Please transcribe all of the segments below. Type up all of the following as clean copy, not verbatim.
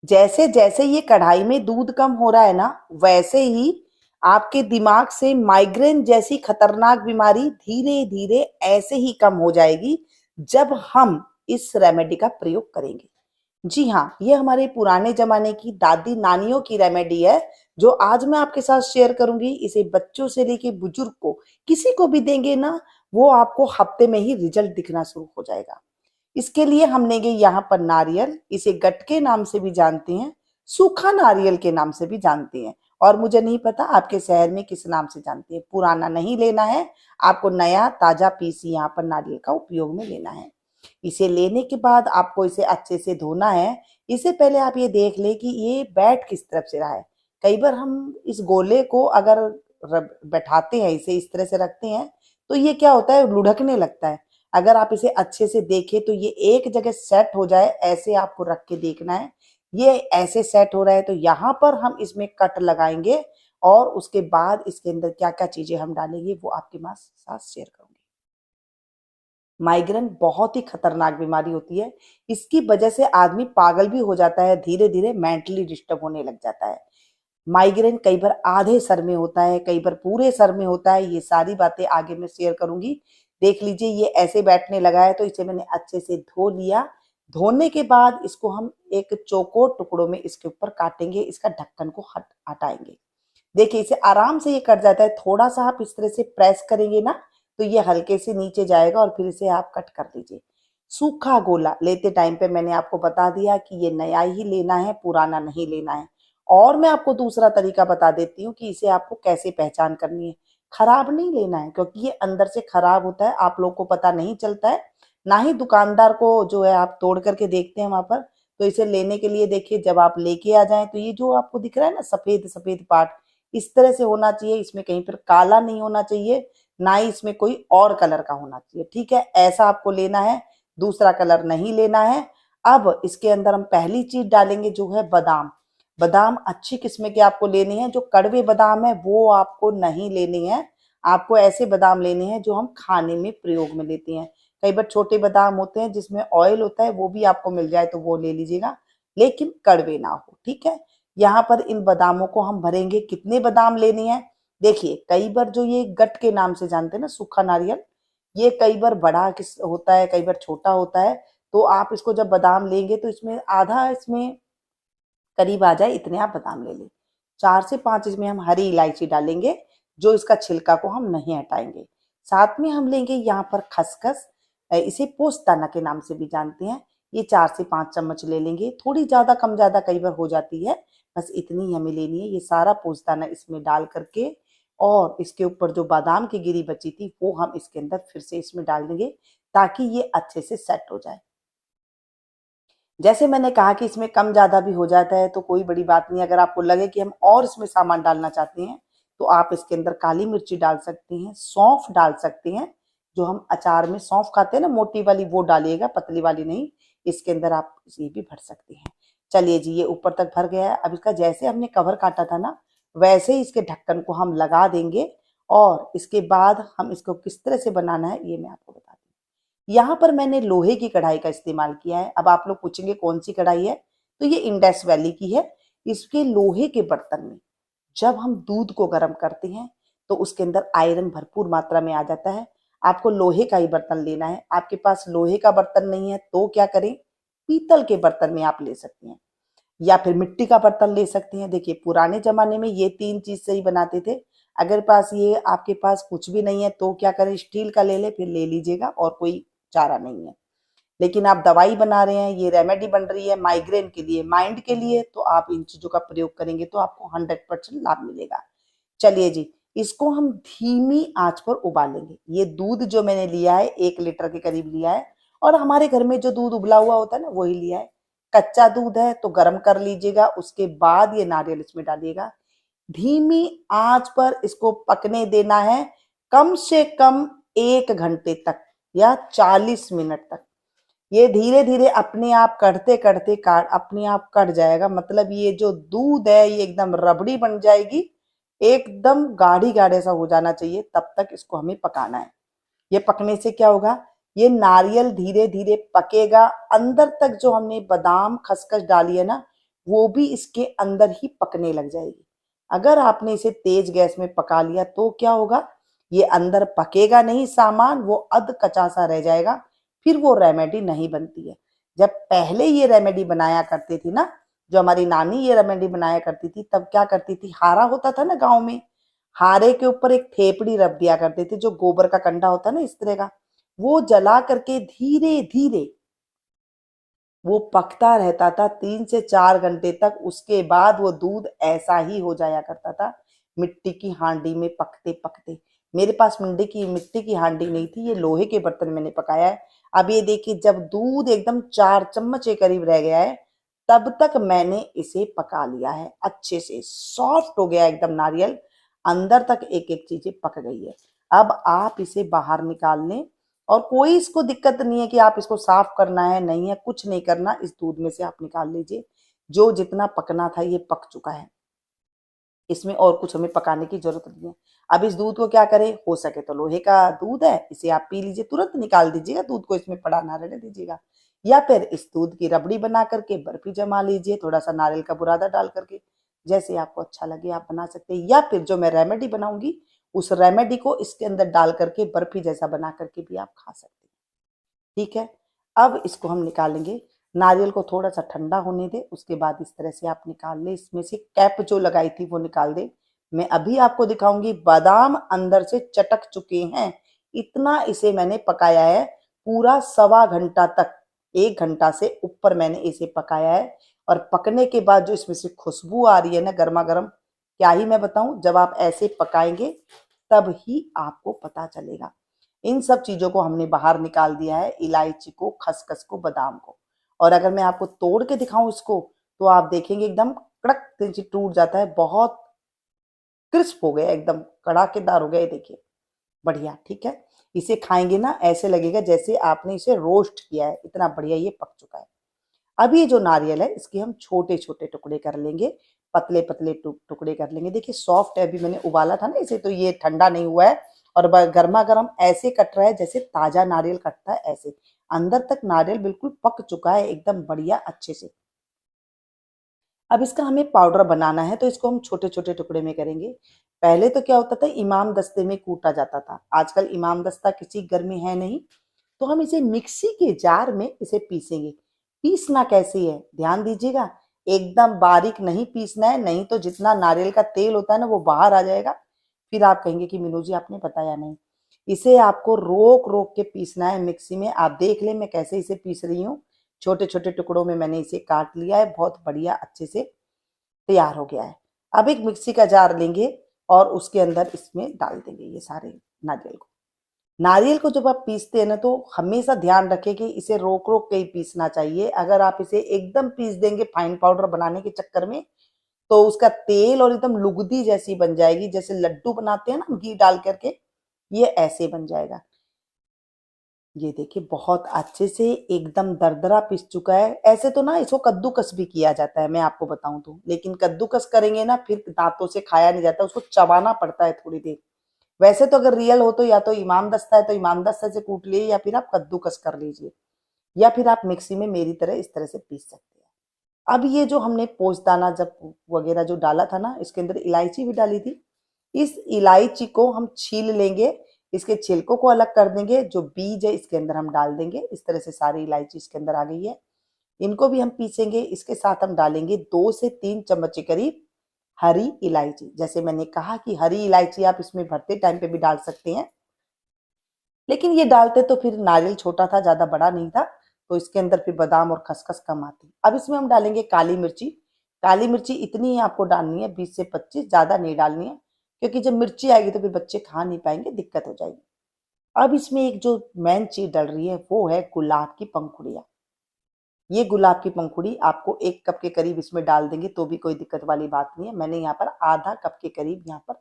जैसे जैसे ये कढ़ाई में दूध कम हो रहा है ना, वैसे ही आपके दिमाग से माइग्रेन जैसी खतरनाक बीमारी धीरे धीरे ऐसे ही कम हो जाएगी जब हम इस रेमेडी का प्रयोग करेंगे। जी हाँ, ये हमारे पुराने जमाने की दादी नानियों की रेमेडी है, जो आज मैं आपके साथ शेयर करूंगी। इसे बच्चों से लेके बुजुर्ग को, किसी को भी देंगे ना, वो आपको हफ्ते में ही रिजल्ट दिखना शुरू हो जाएगा। इसके लिए हम लेंगे यहाँ पर नारियल, इसे गटके नाम से भी जानते हैं, सूखा नारियल के नाम से भी जानते हैं, और मुझे नहीं पता आपके शहर में किस नाम से जानते हैं। पुराना नहीं लेना है, आपको नया ताजा पीस यहाँ पर नारियल का उपयोग में लेना है। इसे लेने के बाद आपको इसे अच्छे से धोना है। इससे पहले आप ये देख ले कि ये बैठ किस तरफ से रहा है। कई बार हम इस गोले को अगर बैठाते हैं, इसे इस तरह से रखते हैं, तो ये क्या होता है, लुढ़कने लगता है। अगर आप इसे अच्छे से देखें तो ये एक जगह सेट हो जाए, ऐसे आपको रख के देखना है। ये ऐसे सेट हो रहा है तो यहाँ पर हम इसमें कट लगाएंगे, और उसके बाद इसके अंदर क्या क्या चीजें हम डालेंगे वो आपके साथ शेयर करूंगी। माइग्रेन बहुत ही खतरनाक बीमारी होती है। इसकी वजह से आदमी पागल भी हो जाता है, धीरे धीरे मेंटली डिस्टर्ब होने लग जाता है। माइग्रेन कई बार आधे सर में होता है, कई बार पूरे सर में होता है। ये सारी बातें आगे मैं शेयर करूंगी। देख लीजिए, ये ऐसे बैठने लगा है, तो इसे मैंने अच्छे से धो लिया। धोने के बाद इसको हम एक चौकोर टुकड़ों में इसके ऊपर काटेंगे, इसका ढक्कन को हटाएंगे। देखिए, इसे आराम से ये कट जाता है। थोड़ा सा आप इस तरह से प्रेस करेंगे ना, तो ये हल्के से नीचे जाएगा, और फिर इसे आप कट कर लीजिए। सूखा गोला लेते टाइम पे मैंने आपको बता दिया कि ये नया ही लेना है, पुराना नहीं लेना है। और मैं आपको दूसरा तरीका बता देती हूँ कि इसे आपको कैसे पहचान करनी है। खराब नहीं लेना है, क्योंकि ये अंदर से खराब होता है, आप लोग को पता नहीं चलता है। ना ही दुकानदार को जो है आप तोड़ करके देखते हैं वहां पर। तो इसे लेने के लिए देखिए, जब आप लेके आ जाएं तो ये जो आपको दिख रहा है ना, सफेद सफेद पार्ट, इस तरह से होना चाहिए। इसमें कहीं पर काला नहीं होना चाहिए, ना ही इसमें कोई और कलर का होना चाहिए। ठीक है, ऐसा आपको लेना है, दूसरा कलर नहीं लेना है। अब इसके अंदर हम पहली चीज डालेंगे जो है बादाम। बादाम अच्छी किस्म के आपको लेने हैं। जो कड़वे बादाम है वो आपको नहीं लेने हैं। आपको ऐसे बादाम लेने हैं जो हम खाने में प्रयोग में लेते हैं। कई बार छोटे बादाम होते हैं जिसमें ऑयल होता है, वो भी आपको मिल जाए तो वो ले लीजिएगा, लेकिन कड़वे ना हो। ठीक है, यहाँ पर इन बादामों को हम भरेंगे। कितने बादाम लेने हैं, देखिए, कई बार जो ये गट के नाम से जानते हैं ना, सूखा नारियल, ये कई बार बड़ा किस होता है, कई बार छोटा होता है। तो आप इसको जब बादाम लेंगे तो इसमें आधा, इसमें करीब आ जाए इतने आप बादाम ले लें। 4 से 5 इसमें हम हरी इलायची डालेंगे, जो इसका छिलका को हम नहीं हटाएंगे। साथ में हम लेंगे यहाँ पर खसखस, इसे पोस्ताना के नाम से भी जानते हैं। ये 4 से 5 चम्मच ले लेंगे। थोड़ी ज्यादा कम ज्यादा कई बार हो जाती है, बस इतनी ही हमें लेनी है। ये सारा पोस्ताना इसमें डाल करके, और इसके ऊपर जो बादाम की गिरी बची थी वो हम इसके अंदर फिर से इसमें डाल देंगे, ताकि ये अच्छे से सेट हो जाए। जैसे मैंने कहा कि इसमें कम ज्यादा भी हो जाता है, तो कोई बड़ी बात नहीं। अगर आपको लगे कि हम और इसमें सामान डालना चाहते हैं, तो आप इसके अंदर काली मिर्ची डाल सकते हैं, सौंफ डाल सकते हैं। जो हम अचार में सौंफ खाते हैं ना, मोटी वाली, वो डालिएगा, पतली वाली नहीं। इसके अंदर आप ये भी भर सकते हैं। चलिए जी, ये ऊपर तक भर गया है। अब इसका जैसे हमने कवर काटा था ना, वैसे ही इसके ढक्कन को हम लगा देंगे। और इसके बाद हम इसको किस तरह से बनाना है ये मैं आपको बताती हूँ। यहाँ पर मैंने लोहे की कढ़ाई का इस्तेमाल किया है। अब आप लोग पूछेंगे कौन सी कढ़ाई है, तो ये इंडस वैली की है। इसके लोहे के बर्तन में जब हम दूध को गर्म करते हैं, तो उसके अंदर आयरन भरपूर मात्रा में आ जाता है। आपको लोहे का ही बर्तन लेना है। आपके पास लोहे का बर्तन नहीं है तो क्या करें, पीतल के बर्तन में आप ले सकते हैं, या फिर मिट्टी का बर्तन ले सकते हैं। देखिए, पुराने जमाने में ये 3 चीज से ही बनाते थे। अगर पास ये आपके पास कुछ भी नहीं है तो क्या करें, स्टील का ले ले, फिर ले लीजिएगा, और कोई चारा नहीं है। लेकिन आप दवाई बना रहे हैं, ये रेमेडी बन रही है माइग्रेन के लिए, माइंड के लिए, तो आप इन चीजों का प्रयोग करेंगे तो आपको 100% लाभ मिलेगा। चलिए जी, इसको हम धीमी आंच पर उबालेंगे। ये दूध जो मैंने लिया है 1 लीटर के करीब लिया है, और हमारे घर में जो दूध उबला हुआ होता है ना, वही लिया है। कच्चा दूध है तो गर्म कर लीजिएगा, उसके बाद ये नारियल इसमें डालिएगा। धीमी आंच पर इसको पकने देना है, कम से कम 1 घंटे तक या 40 मिनट तक। ये धीरे धीरे अपने आप कढ़ते कढ़ते काट अपने आप कट जाएगा। मतलब ये जो दूध है ये एकदम रबड़ी बन जाएगी, एकदम गाढ़ी गाढ़े सा हो जाना चाहिए। तब तक इसको हमें पकाना है। ये पकने से क्या होगा, ये नारियल धीरे धीरे पकेगा। अंदर तक जो हमने बादाम खसखस डाली है ना, वो भी इसके अंदर ही पकने लग जाएगी। अगर आपने इसे तेज गैस में पका लिया तो क्या होगा, ये अंदर पकेगा नहीं सामान, वो अध कच्चा सा रह जाएगा, फिर वो रेमेडी नहीं बनती है। जब पहले ये रेमेडी बनाया करती थी ना, जो हमारी नानी ये रेमेडी बनाया करती थी, तब क्या करती थी, हारा होता था ना गांव में, हारे के ऊपर एक थेपड़ी रख दिया करते थे, जो गोबर का कंडा होता है ना इस तरह का, वो जला करके धीरे धीरे वो पकता रहता था 3 से 4 घंटे तक। उसके बाद वो दूध ऐसा ही हो जाया करता था, मिट्टी की हांडी में पकते पकते। मेरे पास मिट्टी की हांडी नहीं थी, ये लोहे के बर्तन मैंने पकाया है। अब ये देखिए, जब दूध एकदम 4 चम्मच के करीब रह गया है, तब तक मैंने इसे पका लिया है अच्छे से, सॉफ्ट हो गया एकदम नारियल, अंदर तक एक एक चीजें पक गई है। अब आप इसे बाहर निकाल लें, और कोई इसको दिक्कत नहीं है कि आप इसको साफ करना है, नहीं है, कुछ नहीं करना, इस दूध में से आप निकाल लीजिए। जो जितना पकना था ये पक चुका है, इसमें और कुछ हमें पकाने की जरूरत नहीं है। अब इस दूध को क्या करें, हो सके तो लोहे का दूध है, इसे आप पी लीजिए, तुरंत निकाल दीजिएगा दूध को, इसमें पड़ा ना रहने दीजिएगा। या फिर इस दूध की रबड़ी बना करके बर्फी जमा लीजिए, थोड़ा सा नारियल का बुरादा डाल करके, जैसे आपको अच्छा लगे आप बना सकते हैं। या फिर जो मैं रेमेडी बनाऊंगी, उस रेमेडी को इसके अंदर डाल करके बर्फी जैसा बना करके भी आप खा सकते हैं। ठीक है, अब इसको हम निकालेंगे। नारियल को थोड़ा सा ठंडा होने दे, उसके बाद इस तरह से आप निकाल ले, इसमें से कैप जो लगाई थी वो निकाल दे। मैं अभी आपको दिखाऊंगी, बादाम अंदर से चटक चुके हैं, इतना इसे मैंने पकाया है, पूरा 1.25 घंटा तक, 1 घंटा से ऊपर मैंने इसे पकाया है। और पकने के बाद जो इसमें से खुशबू आ रही है ना गर्मा गर्म, क्या ही मैं बताऊं, जब आप ऐसे पकाएंगे तब ही आपको पता चलेगा। इन सब चीजों को हमने बाहर निकाल दिया है, इलायची को, खसखस को, बादाम को। और अगर मैं आपको तोड़ के दिखाऊं इसको, तो आप देखेंगे एकदम कड़क से टूट जाता है, बहुत क्रिस्प हो गया, एकदम कड़ाकेदार हो गया। ये देखिए, बढ़िया। ठीक है, इसे खाएंगे ना ऐसे लगेगा जैसे आपने इसे रोस्ट किया है, इतना बढ़िया ये पक चुका है। अब ये जो नारियल है, इसके हम छोटे छोटे टुकड़े कर लेंगे, पतले पतले टुकड़े कर लेंगे। देखिए सॉफ्ट है, अभी मैंने उबाला था ना इसे, तो ये ठंडा नहीं हुआ है, और गर्मा गर्म ऐसे कट रहा है जैसे ताजा नारियल कटता है ऐसे। अंदर तक नारियल बिल्कुल पक चुका है एकदम बढ़िया अच्छे से। अब इसका हमें पाउडर बनाना है, तो इसको हम छोटे छोटे टुकड़े में करेंगे। पहले तो क्या होता था, इमाम दस्ते में कूटा जाता था, आजकल इमाम दस्ता किसी घर में है नहीं, तो हम इसे मिक्सी के जार में इसे पीसेंगे। पीसना कैसे है ध्यान दीजिएगा, एकदम बारीक नहीं पीसना है, नहीं तो जितना नारियल का तेल होता है ना वो बाहर आ जाएगा, फिर आप कहेंगे कि मीनू जी आपने बताया नहीं। इसे आपको रोक रोक के पीसना है मिक्सी में। आप देख लें मैं कैसे इसे पीस रही हूँ, छोटे छोटे टुकड़ों में मैंने इसे काट लिया है, बहुत बढ़िया अच्छे से तैयार हो गया है। अब एक मिक्सी का जार लेंगे और उसके अंदर इसमें डाल देंगे ये सारे नारियल को। नारियल को जब आप पीसते हैं ना, तो हमेशा ध्यान रखें कि इसे रोक रोक के ही पीसना चाहिए। अगर आप इसे एकदम पीस देंगे फाइन पाउडर बनाने के चक्कर में, तो उसका तेल और एकदम लुगदी जैसी बन जाएगी, जैसे लड्डू बनाते हैं ना घी डाल करके, ये ऐसे बन जाएगा। ये देखिए बहुत अच्छे से एकदम दरदरा पिस चुका है। ऐसे तो ना इसको कद्दूकस भी किया जाता है, मैं आपको बताऊं तो, लेकिन कद्दूकस करेंगे ना फिर दांतों से खाया नहीं जाता, उसको चबाना पड़ता है थोड़ी देर। वैसे तो अगर रियल हो तो या तो इमाम दस्ता है तो इमाम दस्ता से कूट लिए, या फिर आप कद्दूकस कर लीजिए, या फिर आप मिक्सी में मेरी तरह इस तरह से पीस सकते हैं। अब ये जो हमने पोचदाना जब वगैरह जो डाला था ना, इसके अंदर इलायची भी डाली थी, इस इलायची को हम छील लेंगे, इसके छिलकों को अलग कर देंगे, जो बीज है इसके अंदर हम डाल देंगे। इस तरह से सारी इलायची इसके अंदर आ गई है, इनको भी हम पीसेंगे। इसके साथ हम डालेंगे 2 से 3 चम्मच के करीब हरी इलायची। जैसे मैंने कहा कि हरी इलायची आप इसमें भरते टाइम पे भी डाल सकते हैं, लेकिन ये डालते तो फिर नारियल छोटा था, ज्यादा बड़ा नहीं था, तो इसके अंदर फिर बादाम और खसखस कम आती। अब इसमें हम डालेंगे काली मिर्ची। काली मिर्ची इतनी ही आपको डालनी है, 20 से 25, ज्यादा नहीं डालनी है, क्योंकि जब मिर्ची आएगी तो फिर बच्चे खा नहीं पाएंगे, दिक्कत हो जाएगी। अब इसमें एक जो मेन चीज डल रही है वो है गुलाब की पंखुड़ियां। ये गुलाब की पंखुड़ी आपको 1 कप के करीब इसमें डाल देंगे तो भी कोई दिक्कत वाली बात नहीं है। मैंने यहाँ पर आधा कप के करीब यहाँ पर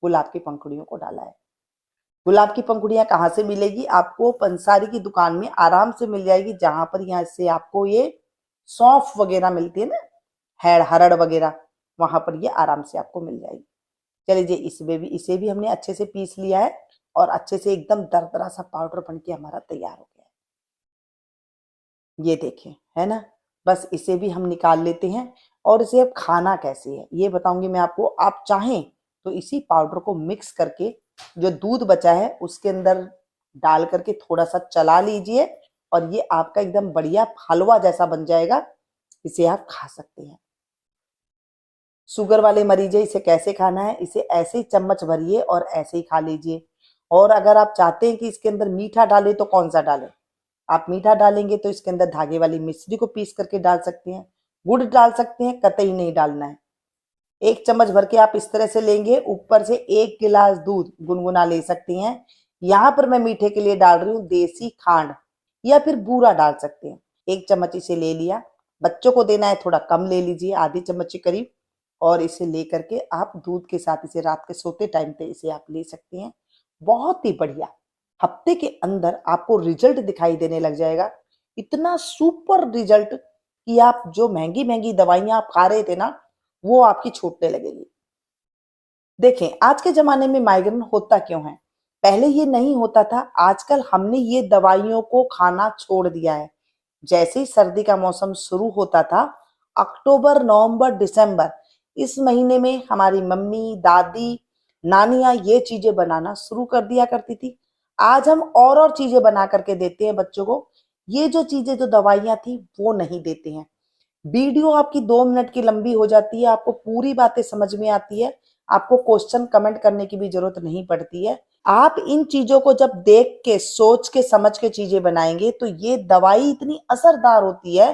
गुलाब की पंखुड़ियों को डाला है। गुलाब की पंखुड़ियां कहाँ से मिलेगी आपको, पंसारी की दुकान में आराम से मिल जाएगी, जहां पर यहाँ से आपको ये सौंफ वगैरह मिलती है ना, हरड़ वगैरह, वहां पर ये आराम से आपको मिल जाएगी। चलिए जी, इसे भी हमने अच्छे से पीस लिया है, और अच्छे से एकदम दरदरा सा पाउडर बनके हमारा तैयार हो गया है। ये देखें, है ना, बस इसे भी हम निकाल लेते हैं। और इसे अब खाना कैसे है ये बताऊंगी मैं आपको। आप चाहें तो इसी पाउडर को मिक्स करके जो दूध बचा है उसके अंदर डाल करके थोड़ा सा चला लीजिए और ये आपका एकदम बढ़िया हलवा जैसा बन जाएगा। इसे आप खा सकते हैं। शुगर वाले मरीज है, इसे कैसे खाना है, इसे ऐसे ही चम्मच भरिए और ऐसे ही खा लीजिए। और अगर आप चाहते हैं कि इसके अंदर मीठा डालें तो कौन सा डालें, आप मीठा डालेंगे तो इसके अंदर धागे वाली मिश्री को पीस करके डाल सकते हैं, गुड़ डाल सकते हैं, कतई नहीं डालना है। 1 चम्मच भर के आप इस तरह से लेंगे, ऊपर से 1 गिलास दूध गुनगुना ले सकती हैं। यहाँ पर मैं मीठे के लिए डाल रही हूँ देसी खांड या फिर बूरा डाल सकते हैं। 1 चम्मच इसे ले लिया, बच्चों को देना है थोड़ा कम ले लीजिए, आधी चम्मच के करीब। और इसे लेकर के आप दूध के साथ इसे रात के सोते टाइम पे इसे आप ले सकते हैं। बहुत ही बढ़िया, हफ्ते के अंदर आपको रिजल्ट दिखाई देने लग जाएगा। इतना सुपर रिजल्ट कि आप जो महंगी महंगी दवाइयां आप खा रहे थे ना, वो आपकी छूटने लगेगी। देखें आज के जमाने में माइग्रेन होता क्यों है, पहले ये नहीं होता था, आजकल हमने ये दवाइयों को खाना छोड़ दिया है। जैसे ही सर्दी का मौसम शुरू होता था, अक्टूबर नवंबर दिसंबर, इस महीने में हमारी मम्मी दादी नानियां ये चीजें बनाना शुरू कर दिया करती थी। आज हम और चीजें बना करके देते हैं बच्चों को। ये जो चीजें जो दवाइयां थी वो नहीं देते हैं। वीडियो आपकी 2 मिनट की लंबी हो जाती है, आपको पूरी बातें समझ में आती है, आपको क्वेश्चन कमेंट करने की भी जरूरत नहीं पड़ती है। आप इन चीजों को जब देख के सोच के समझ के चीजें बनाएंगे तो ये दवाई इतनी असरदार होती है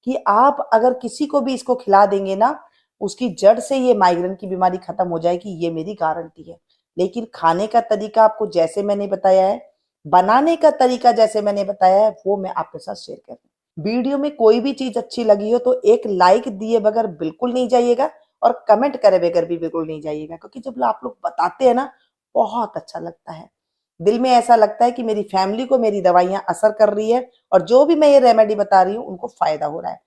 कि आप अगर किसी को भी इसको खिला देंगे ना, उसकी जड़ से ये माइग्रेन की बीमारी खत्म हो जाएगी, ये मेरी गारंटी है। लेकिन खाने का तरीका आपको जैसे मैंने बताया है, बनाने का तरीका जैसे मैंने बताया है, वो मैं आपके साथ शेयर कर रही हूँ। वीडियो में कोई भी चीज अच्छी लगी हो तो एक लाइक दिए बगैर बिल्कुल नहीं जाइएगा और कमेंट करे बगैर भी बिल्कुल नहीं जाइएगा, क्योंकि जब आप लोग बताते हैं ना बहुत अच्छा लगता है। दिल में ऐसा लगता है कि मेरी फैमिली को मेरी दवाइयां असर कर रही है और जो भी मैं ये रेमेडी बता रही हूँ उनको फायदा हो रहा है।